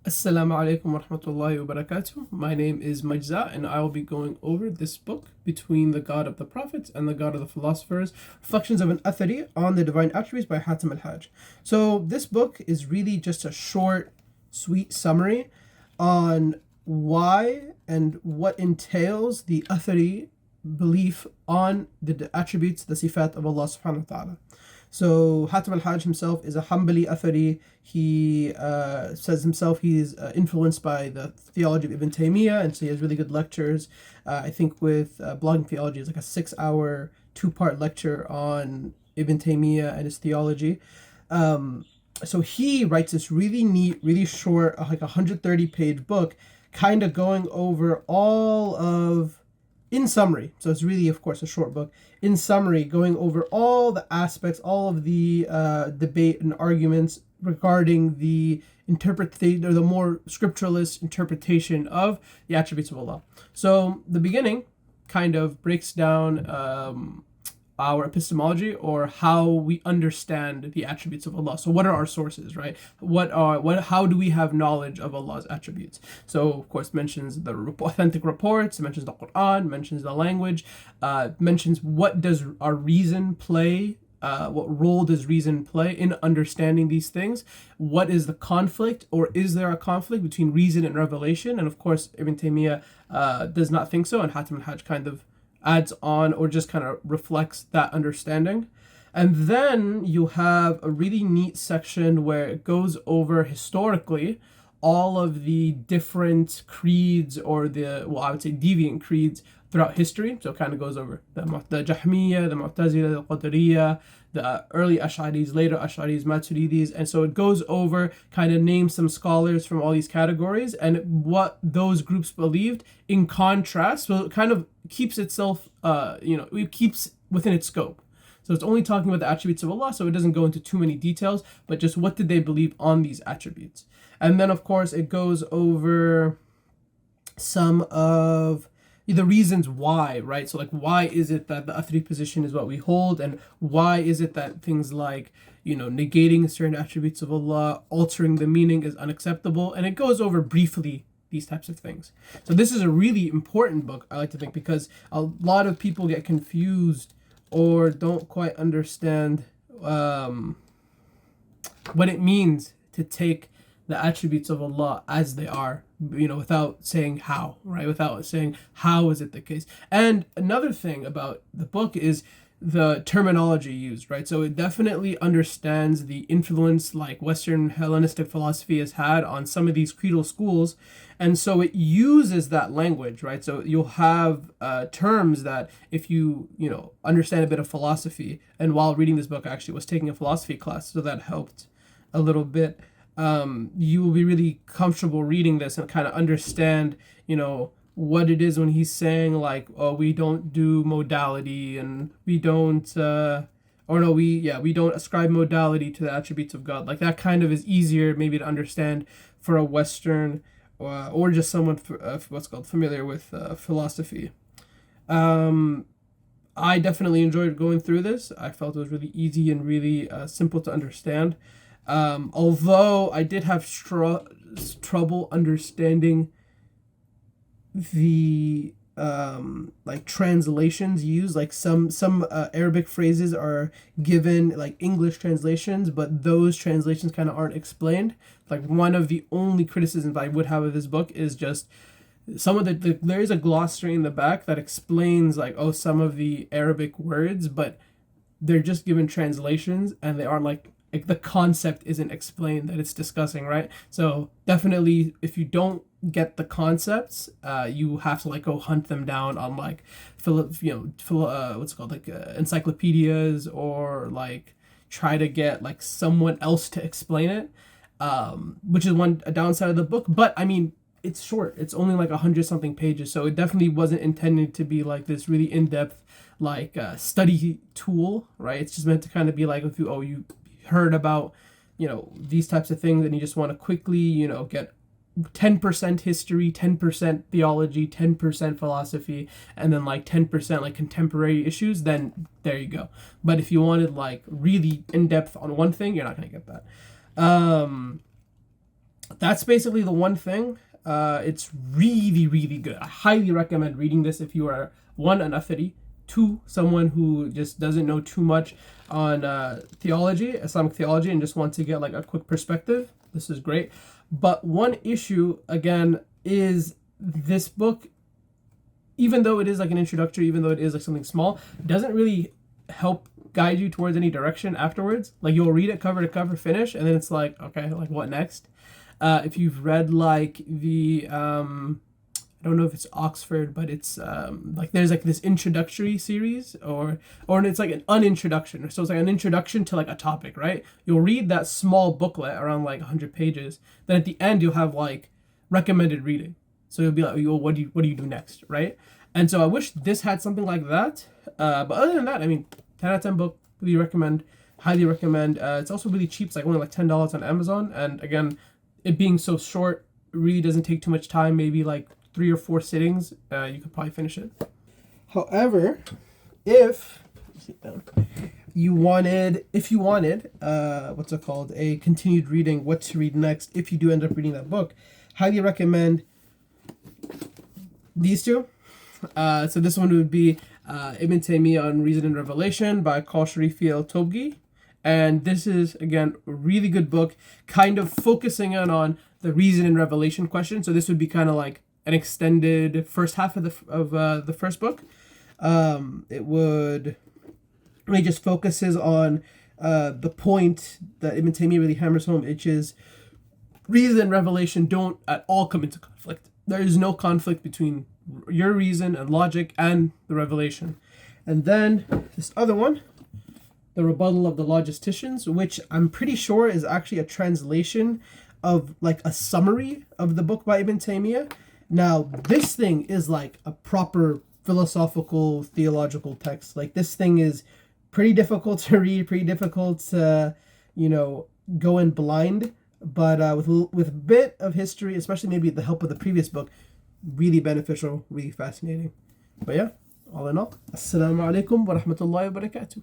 Assalamu alaikum wa rahmatullahi wa barakatuh. My name is Majza, and I will be going over this book, Between the God of the Prophets and the God of the Philosophers, Reflections of an Athari on the Divine Attributes by Hatim al-Hajj. So this book is really just a short, sweet summary on why and what entails the Athari belief on the attributes, the sifat of Allah subhanahu wa ta'ala. So Hatim al-Hajj himself is a Hanbali Athari. He says himself he's influenced by the theology of Ibn Taymiyyah, and so he has really good lectures. I think with Blogging Theology is like a 6-hour, 2-part lecture on Ibn Taymiyyah and his theology. So he writes this really neat, really short, like 130-page book, kind of going over all of, in summary, so it's really, of course, a short book, in summary, going over all the aspects, all of the debate and arguments regarding the interpretation, or the more scripturalist interpretation of the attributes of Allah. So the beginning kind of breaks down our epistemology, or how we understand the attributes of Allah. So what are our sources, right? How do we have knowledge of Allah's attributes? So of course mentions the authentic reports, mentions the Quran, mentions the language, mentions what does our reason play, what role does reason play in understanding these things? What is the conflict, or is there a conflict between reason and revelation? And of course, Ibn Taymiyyah does not think so, and Hatim al-Hajj kind of adds on, or just kind of reflects that understanding. And then you have a really neat section where it goes over historically all of the different creeds, or I would say deviant creeds throughout history. So it kind of goes over the Jahmiyyah, the Mu'tazila, the Qadariyah, the early Ash'aris, later Ash'aris, Maturidis. And so it goes over, kind of names some scholars from all these categories and what those groups believed in contrast. So it kind of keeps itself, it keeps within its scope. So it's only talking about the attributes of Allah, so it doesn't go into too many details, but just what did they believe on these attributes. And then, of course, it goes over some of the reasons why, right? So like, why is it that the Athari position is what we hold, and why is it that things like, negating certain attributes of Allah, altering the meaning is unacceptable, and it goes over briefly these types of things. So this is a really important book, I like to think, because a lot of people get confused or don't quite understand what it means to take the attributes of Allah as they are, without saying how, right? Without saying how is it the case. And another thing about the book is the terminology used, right? So it definitely understands the influence like Western Hellenistic philosophy has had on some of these creedal schools. And so it uses that language, right? So you'll have terms that if you, understand a bit of philosophy, and while reading this book, I actually was taking a philosophy class, so that helped a little bit. You will be really comfortable reading this and kind of understand, what it is when he's saying like, oh, we don't do modality, and we don't, we don't ascribe modality to the attributes of God. Like that kind of is easier maybe to understand for a Western or just someone familiar with philosophy. I definitely enjoyed going through this. I felt it was really easy and really simple to understand. Although I did have trouble understanding the like translations used. Like some Arabic phrases are given like English translations, but those translations kind of aren't explained. Like one of the only criticisms I would have of this book is just some of there is a glossary in the back that explains like, some of the Arabic words, but they're just given translations, and they aren't like the concept isn't explained that it's discussing, right? So definitely, if you don't get the concepts, you have to like go hunt them down on like encyclopedias, or like try to get like someone else to explain it, which is a downside of the book. But I mean, it's short. It's only like 100 something pages, so it definitely wasn't intended to be like this really in-depth like study tool, right? It's just meant to kind of be like, if you heard about these types of things, and you just want to quickly get 10% history, 10% theology, 10% philosophy, and then like 10% like contemporary issues, then there you go. But if you wanted like really in-depth on one thing, you're not going to get that. that's basically the one thing. It's really, really good. I highly recommend reading this if you are, one, an Athari, two, someone who just doesn't know too much on theology, Islamic theology, and just wants to get like a quick perspective. This is great. But one issue, again, is this book, even though it is like an introductory, even though it is like something small, doesn't really help guide you towards any direction afterwards. Like you'll read it cover to cover, finish, and then it's like, okay, like what next? If you've read like the I don't know if it's Oxford, but it's like there's like this introductory series, or it's like an unintroduction. So it's like an introduction to like a topic, right? You'll read that small booklet around like 100 pages. Then at the end you'll have like recommended reading. So you'll be like, "Yo, what do you do next?" Right? And so I wish this had something like that. But other than that, I mean, 10 out of 10 book. Really recommend. Highly recommend. It's also really cheap. It's like only like $10 on Amazon. And again, it being so short, really doesn't take too much time. Maybe like 3 or 4 sittings, you could probably finish it. However, if you wanted, what's it called, a continued reading, what to read next, if you do end up reading that book, highly recommend these two. So this one would be Ibn Taymiyyah on Reason and Revelation by Qal Sharifi al-Tobgi. And this is, again, a really good book, kind of focusing in on the reason and revelation question. So this would be kind of like an extended first half of the first book. It would really just focuses on the point that Ibn Taymiyyah really hammers home, which is reason and revelation don't at all come into conflict. There is no conflict between your reason and logic and the revelation. And then this other one, The Rebuttal of the Logisticians, which I'm pretty sure is actually a translation of like a summary of the book by Ibn Taymiyyah. Now, this thing is like a proper philosophical, theological text. Like this thing is pretty difficult to read, pretty difficult to, go in blind. But with a bit of history, especially maybe the help of the previous book, really beneficial, really fascinating. But yeah, all in all, Assalamu alaikum wa rahmatullahi wa barakatuh.